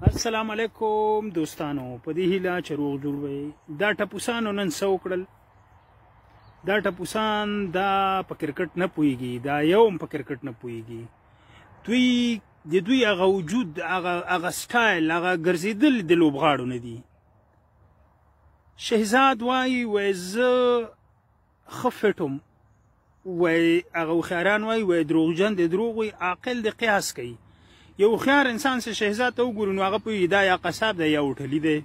السلام علیکم دوستانو، په دې هیله چې روغ جوړ وئ. دا ټپوسانو نن څه وکړل؟ دا ټپوسان دا په کرکټ نه پوهېږي، دا یو هم په کرکټ نه پوهېږي. د دوی هغه وجود، هغه سټایل، هغه ګرځېدل د لوبغاړو نه دي. شهزاد وایي زه ښه فټ وم، وایي هغه هوښیاران وایي دروغجن د دروغ وایي، عاقل د قیاس کوي. یو هوښیار انسان چې شهزاد ته وګورو نو هغه پوهېږي دا یا قصاب دی یا هوټلي دی.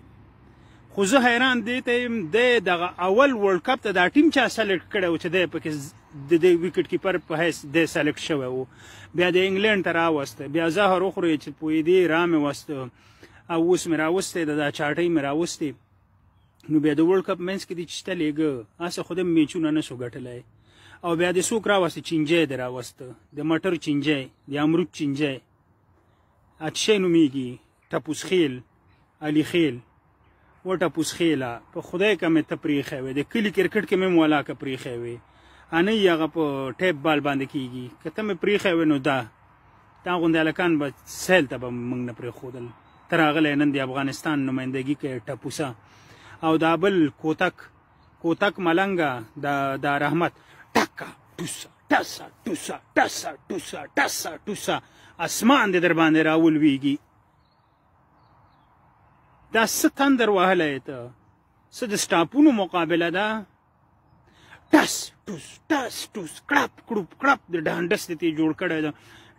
خو زه حیران دې ته یم دی دغه اول ورلډ کپ ته دا ټیم چا سلیکټ کړی و چې دی پکې د دې ویکټ کیپر په حیث دی سلیکټ شوی و. بیا د انګلینډ ته راوسته، بیا زهر وخورې چې پوهېدې را مې وسته او اوس مې راوستی دا چاټۍ مې راوستې. نو بیا د ورلډ کپ منځ کې دې چشته لېږه، هسې خو د میچونه نه شو ګټلی. او بیا د څوک راوسته؟ چینجی دې راوسته، د مټر چینجی، د امرود چینجی، اچشی نومیږي، ټپوس خیل، علي خیل. و ټپوس خیله په خدای که مې ته پرېښی وی، د کلي کرکټ کې مې هم ولاکه پرېښی وی، انۍ هغه په ټیپ بال باندې کېږي. که ته مې پرېښی وی نو دا غوندې هلکان به سیل ته به موږ نه پرېښودل. ته راغلی نن د افغانستان نمایندګي کوې ټپوسه. او دا بل کوتک ملنګه دا رحمت ټکه ټوسه ټسه ټوسه ټسه ټوسه ټسه ټوسه، اسمان دې در باندې راولویږي. دا څه تندر وهلی ته؟ څه د سټاپونو مقابله ده؟ ټس ټوس ټس ټوس کړپ کړوپ کړپ د ډانډس دې ته جوړ کړی ده.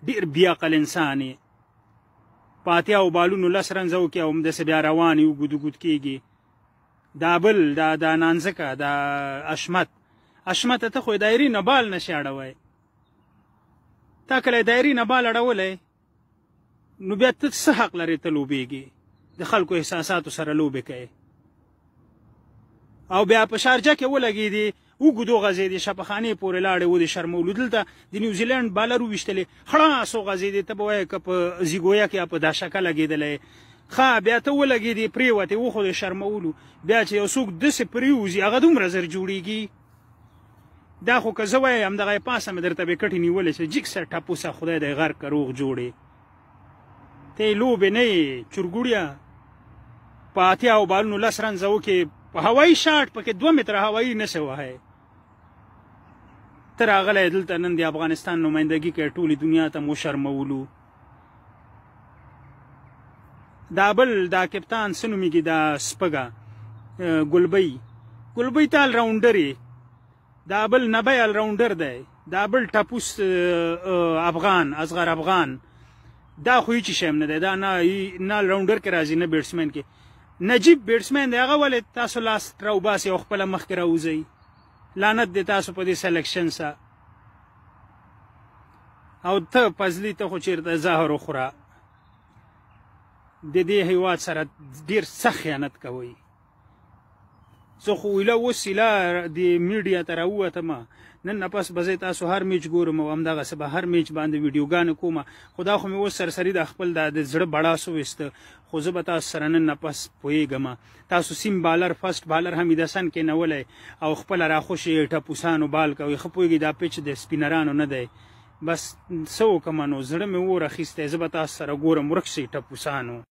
ډېر بې عقل انسان یې. په اتیاو بالونو لس رنزه وکړي او همداسې بیا روان یې وګود وګود کېږي. دا بل دا نانځکه دا اشمته ته خو یې دایرې نه بال نشي اړوی. تا کله دایرې نه بال اړولی نو بیا ته څه حق لرې ته لوبېږې؟ د خلکو احساساتو سره لوبې کوې. او بیا په شارجه کې ولګېدې، اوږد وغځېدې، شفاخانې پورې لاړې و د شرمولو. دلته د نیوزیلینډ بالر وویشتلې، خلاص وغځېدې. ته به وایې که په زیګویا کې یا په داشکه لګېدلی ښه، بیا ته ولګېدې پرېوتې، وخو د شرمولو. بیا چې یو څوک داسې پرېوځي هغه دومره زر جوړېږي. دا خو که زه وایم همدغه یې پاسه مې درته ویکټې نیولې چې جګ سر ټپوسه خدای دی غر که روغ جوړې. ته یې لوبې نه یې چورګوړیه. په اتیاو بالونو لس رنزه وکړې، په هوایي شاټ پکې 2 متره هوایي نشی وهی. ته راغلی دلته نن د افغانستان نمایندګي کوې، ټولې دنیا ته مو شرمولو. دا بل دا کپتان څه نومیږي، دا سپږه ګلبۍ ته الراونډر یې. دا بل نبی الراونډر دی. دا بل ټپوس افغان، اصغر افغان. دا خو هیڅ شی هم نه دی. دا نه الراونډر کې راځي نه بیټسمین کې. نجیب بیټسمین دی، هغه ولې تاسو لاس راوباسئ او خپله مخکې راوځئ؟ لعنت دی تاسو په دې سلیکشن سه. او ته فضلي ته خو چېرته زهر وخوره. د دې هیواد سره ډېر سخت خیانت کوئ. زه خو ایله اوس ایله د میډیا ته راووتم، نن نه پس به زه تاسو هر میچ ګورم او همدغسې به هر میچ باندې ویډیوګانې کوم. خو دا خو مې اوس سرسري د خپل د زړه بړاس وویسته. خو زه به تاسو سره نن نه پس پوهېږم. تاسو سیم بالر، فسټ بالر حمیدحسن کېنولی او خپله راخوشې ټپوسانو بال کوئ. ښه پوهېږئ دا پچ د سپینرانو نه دی. بس څه وکړم نو زړه مې اور اخیستی. زه به تاسو سره ګورم، ورک شئ ټپوسانو.